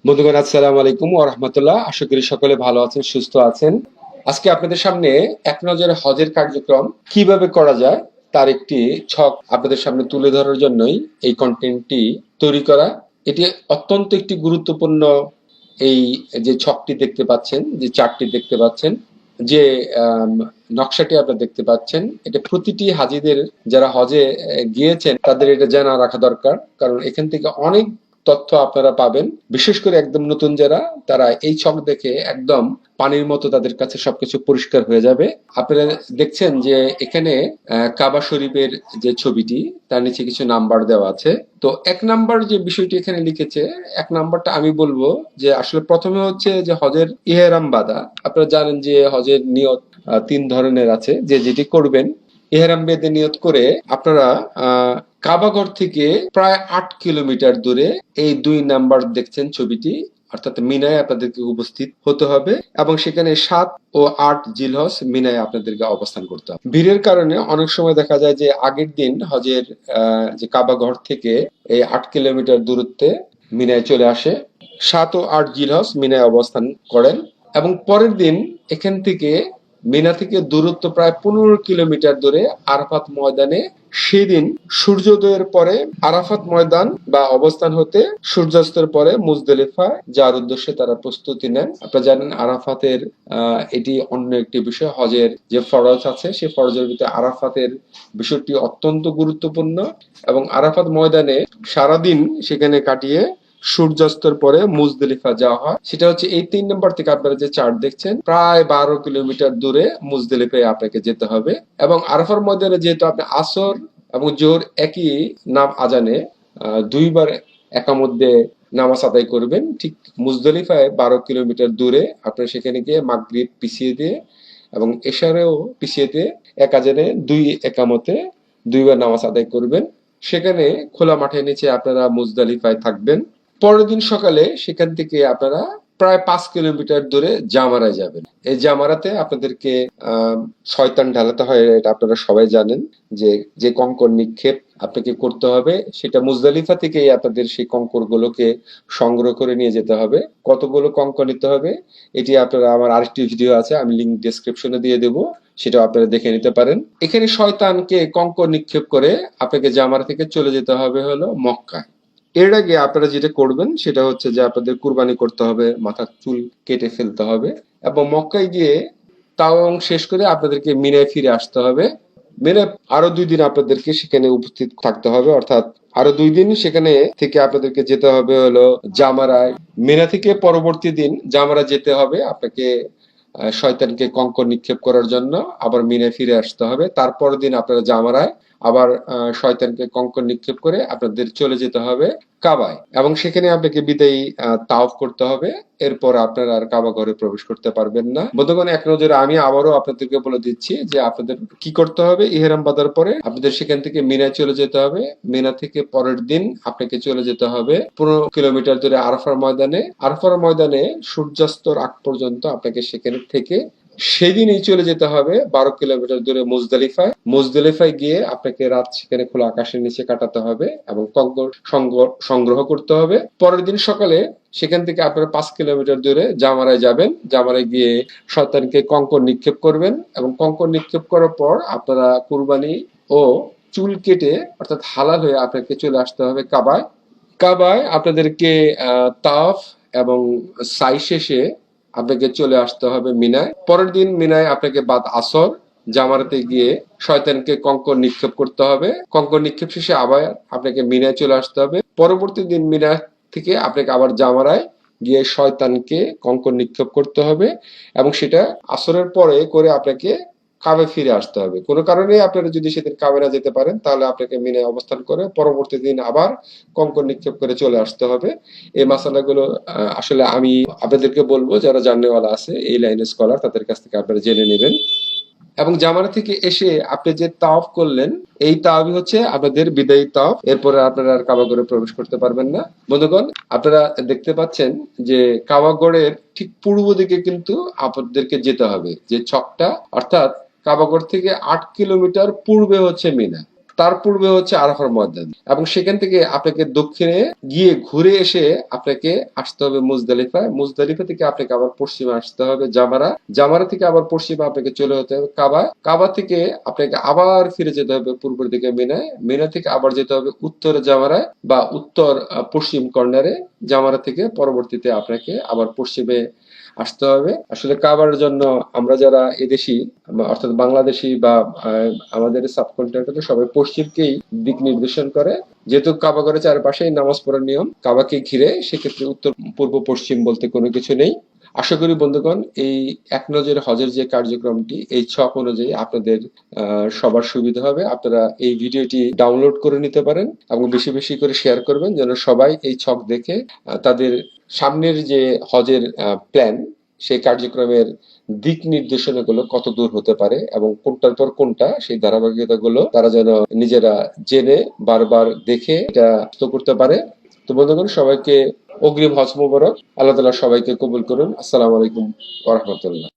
বন্ধুগণ, আসসালামু আলাইকুম ওয়া রাহমাতুল্লাহ। আশা করি সকলে ভালো আছেন, সুস্থ আছেন। আজকে আপনাদের সামনে এক নজরে হজের কার্যক্রম কিভাবে করা যায় তার একটি ছক আপনাদের সামনে তুলে ধরার জন্যই এই কন্টেন্টটি তৈরি করা। এটি অত্যন্ত একটি গুরুত্বপূর্ণ। এই যে ছকটি দেখতে পাচ্ছেন, যে চার্টটি দেখতে পাচ্ছেন, যে নকশাটি আপনারা দেখতে পাচ্ছেন, এটা প্রতিটি হাজিদের যারা হজে গিয়েছেন তাদের এটা জানা রাখা দরকার। কারণ এখান থেকে অনেক তথ্য আপনারা পাবেন। বিশেষ করে একদম নতুন যারা, তারা এই ছক দেখে একদম পানির মতো তাদের কাছে সবকিছু পরিষ্কার হয়ে যাবে। আপনারা দেখছেন যে এখানে কাবা শরীফের যে ছবিটি, তার নিচে কিছু নাম্বার দেওয়া আছে। তো এক নাম্বার যে বিষয়টি এখানে লিখেছে, এক নাম্বারটা আমি বলবো যে আসলে প্রথমে হচ্ছে যে হজের ইহরাম বাঁধা। আপনারা জানেন যে হজের নিয়ত তিন ধরনের আছে। যে যেটি করবেন, ইহরাম বেঁধে নিয়ত করে আপনারা কাবাঘর থেকে প্রায় 8 কিলোমিটার দূরে এই 2 নাম্বার দেখছেন ছবিটি, অর্থাৎ মিনায় আপনাদেরকে উপস্থিত হতে হবে এবং সেখানে 7 ও 8 জিলহজ মিনায় আপনাদেরকে অবস্থান করতে হবে। ভিড়ের কারণে অনেক সময় দেখা যায় যে আগের দিন হজের যে কাবাঘর থেকে এই 8 কিলোমিটার দূরত্বে মিনায় চলে আসে, 7 ও 8 জিলহজ মিনায় অবস্থান করেন এবং পরের দিন এখান থেকে মিনা থেকে দূরত্ব প্রায় 15 কিলোমিটার দূরে আরাফাত ময়দানে সেদিন সূর্যোদয়ের পরে আরাফাত ময়দান বা অবস্থান হতে সূর্যাস্তের পরে মুজদলিফা যার উদ্দেশ্যে তারা প্রস্তুতি নেন। আপনারা জানেন আরাফাতের এটি অন্য একটি বিষয়। হজের যে ফরজ আছে সেই ফরজের ভিতরে আরাফাতের বিষয়টি অত্যন্ত গুরুত্বপূর্ণ এবং আরাফাত ময়দানে সারাদিন সেখানে কাটিয়ে সূর্যাস্তের পরে মুজদলিফা যাওয়া হয়। সেটা হচ্ছে এই 3 নম্বর থেকে আপনারা যে চার্ট দেখছেন, প্রায় 12 কিলোমিটার দূরে মুজদলিফায় আপনাকে যেতে হবে। এবং আরাফার ময়দানে যেহেতু আপনি আসর এবং জোহর একই নাম আজানে দুইবার একামধ্যে নামাজ আদায় করবেন, ঠিক মুজদলিফায় 12 কিলোমিটার দূরে আপনার সেখানে গিয়ে মাগরিব পিছিয়ে দিয়ে এবং এশারেও পিছিয়ে দিয়ে এক আজানে দুই একামতে দুইবার নামাজ আদায় করবেন। সেখানে খোলা মাঠের নিচে আপনারা মুজদলিফায় থাকবেন। পরের দিন সকালে সেখান থেকে আপনারা প্রায় 5 কিলোমিটার দূরে জামারায় যাবেন। এই জামারাতে আপনাদেরকে শয়তান ঢালাতে হয়, এটা আপনারা সবাই জানেন। যে যে কঙ্কর নিক্ষেপ আপনাকে করতে হবে, সেটা মুজদালিফা থেকেই আপনাদের সেই কঙ্কর গুলোকে সংগ্রহ করে নিয়ে যেতে হবে। কতগুলো কঙ্কর নিতে হবে এটি আপনারা, আমার আরেকটি ভিডিও আছে, আমি লিঙ্ক ডেসক্রিপশনে দিয়ে দেবো, সেটাও আপনারা দেখে নিতে পারেন। এখানে শয়তানকে কঙ্কর নিক্ষেপ করে আপনাকে জামারা থেকে চলে যেতে হবে হলো মক্কায়। এর আগে আপনারা যেটা করবেন সেটা হচ্ছে যে আপনাদের কুরবানি করতে হবে, মাথার চুল কেটে ফেলতে হবে এবং মক্কায় গিয়ে তাওয়াফ শেষ করে আপনাদেরকে মিনায় ফিরে আসতে হবে। মিনায় আরো 2 দিন আপনাদেরকে সেখানে উপস্থিত থাকতে হবে, অর্থাৎ আরো 2 দিন সেখানে থেকে আপনাদেরকে যেতে হবে হলো জামারায়। মিনা থেকে পরবর্তী দিন জামারা যেতে হবে আপনাকে শয়তানকে কঙ্কর নিক্ষেপ করার জন্য। আবার মিনায় ফিরে আসতে হবে। তারপরের দিন আপনারা জামারায় আবার শয়তানকে কঙ্কর নিক্ষেপ করে আপনাদের চলে যেতে হবে কাবায় এবং সেখানে আপনাকে বিদায়ী তাওয়াফ করতে হবে। এরপর আপনারা আর কাবা ঘরে প্রবেশ করতে পারবেন না। বন্ধুগণ, এক নজরে আমি আবারও আপনাদেরকে বলে দিচ্ছি যে আপনাদের কি করতে হবে। ইহরাম বাঁধার পরে আপনাদের সেখান থেকে মিনায় চলে যেতে হবে। মিনা থেকে পরের দিন আপনাকে চলে যেতে হবে 15 কিলোমিটার দূরে আরাফার ময়দানে। আরাফার ময়দানে সূর্যাস্তর আগ পর্যন্ত আপনাকে সেখানে থেকে সেদিনই চলে যেতে হবে 12 কিলোমিটার দূরে মুজদালিফায়। মুজদালিফায় গিয়ে আপনাকে রাত সেখানে খোলা আকাশের নিচে কাটাতে হবে এবং কঙ্কর সংগ্রহ করতে হবে। পরের দিন সকালে সেখান থেকে আপনারা 5 কিলোমিটার দূরে জামারায় যাবেন। জামারায় গিয়ে শয়তানকে কঙ্কর নিক্ষেপ করবেন এবং কঙ্কর নিক্ষেপ করার পর আপনারা কুরবানি ও চুল কেটে অর্থাৎ হালাল হয়ে আপনাকে চলে আসতে হবে কাবায়। কাবায় আপনাদেরকে তাওয়াফ এবং সাই শেষে আপনাকে চলে আসতে হবে মিনায়। পরের দিন মিনায় আপনাকে বাদ আসর জামারাতে গিয়ে শয়তানকে কঙ্কর নিক্ষেপ করতে হবে। কঙ্কর নিক্ষেপ শেষে আবার আপনাকে মিনায় চলে আসতে হবে। পরবর্তী দিন মিনা থেকে আপনাকে আবার জামারায় গিয়ে শয়তানকে কঙ্কর নিক্ষেপ করতে হবে এবং সেটা আসরের পরে করে আপনাকে কাবে ফিরে আসতে হবে। কোনো কারণে আপনারা যদি সেদিন কাবে না যেতে পারেন তাহলে আপনাকে মিনায় অবস্থান করে পরবর্তী দিন আবার কঙ্কর নিক্ষেপ করে চলে আসতে হবে। এই মাসালাগুলো আসলে আমি আপনাদেরকে বলবো, যারা জানেওয়ালা আছে এই লাইনের স্কলার, তাদের কাছ থেকে আপনারা জেনে নেবেন। এবং জামারা থেকে এসে আপনি যে তাওয়াফ করলেন, এই তাওয়াফই হচ্ছে আপনাদের বিদায়ী তাওয়াফ। এরপরে আপনারা আর কাবাগরে প্রবেশ করতে পারবেন না। বন্ধুগণ, আপনারা দেখতে পাচ্ছেন যে কাবাগরের ঠিক পূর্ব দিকে কিন্তু আপনাদেরকে যেতে হবে যে ছকটা, অর্থাৎ কাবাগর থেকে 8 কিলোমিটার পূর্বে হচ্ছে মিনা। তার পূর্বে হচ্ছে আরাফার ময়দান, এবং সেখান থেকে আপনাকে দক্ষিণে গিয়ে ঘুরে এসে আপনাকে আসতে হবে মুজদালিফা। মুজদালিফা থেকে আপনাকে আবার পশ্চিমে আসতে হবে জামারা। জামারা থেকে আবার পশ্চিমে আপনাকে চলে যেতে হবে কাবা। কাবা থেকে আপনাকে আবার ফিরে যেতে হবে পূর্বের দিকে মিনায়। মিনা থেকে আবার যেতে হবে উত্তরে জামারায় বা উত্তর পশ্চিম কর্নারে। জামারা থেকে পরবর্তীতে আপনাকে আবার পশ্চিমে আসতে হবে। আসলে কাবার জন্য আমরা যারা এদেশি, অর্থাৎ বাংলাদেশি বা আমাদের সাবকন্টিনেন্টে সবাই পশ্চিমকেই দিক নির্দেশন করে। যেহেতু কাবা ঘরের চারপাশেই নামাজ পড়ার নিয়ম, কাবাকে ঘিরে, সেক্ষেত্রে উত্তর পূর্ব পশ্চিম বলতে কোনো কিছু নেই। আশা করি বন্ধুগণ এই এক নজরে হজের যে কার্যক্রমটি, এই ছক অনুযায়ী আপনাদের সবার সুবিধা হবে। আপনারা এই ভিডিওটি ডাউনলোড করে নিতে পারেন এবং বেশি বেশি করে শেয়ার করবেন, যেন সবাই এই ছক দেখে তাদের সামনের যে হজের প্ল্যান, সেই কার্যক্রমের দিক নির্দেশনা গুলো কত দূর হতে পারে এবং কোনটার পর কোনটা, সেই ধারাবাহিকতা গুলো তারা যেন নিজেরা জেনে বারবার দেখে এটা করতে পারে। তো বন্ধুগণ, সবাইকে অগ্রিম হজ মোবারক। আল্লাহ তাআলা সবাইকে কবুল করুন। আসসালামু আলাইকুম ওয়া রাহমাতুল্লাহ।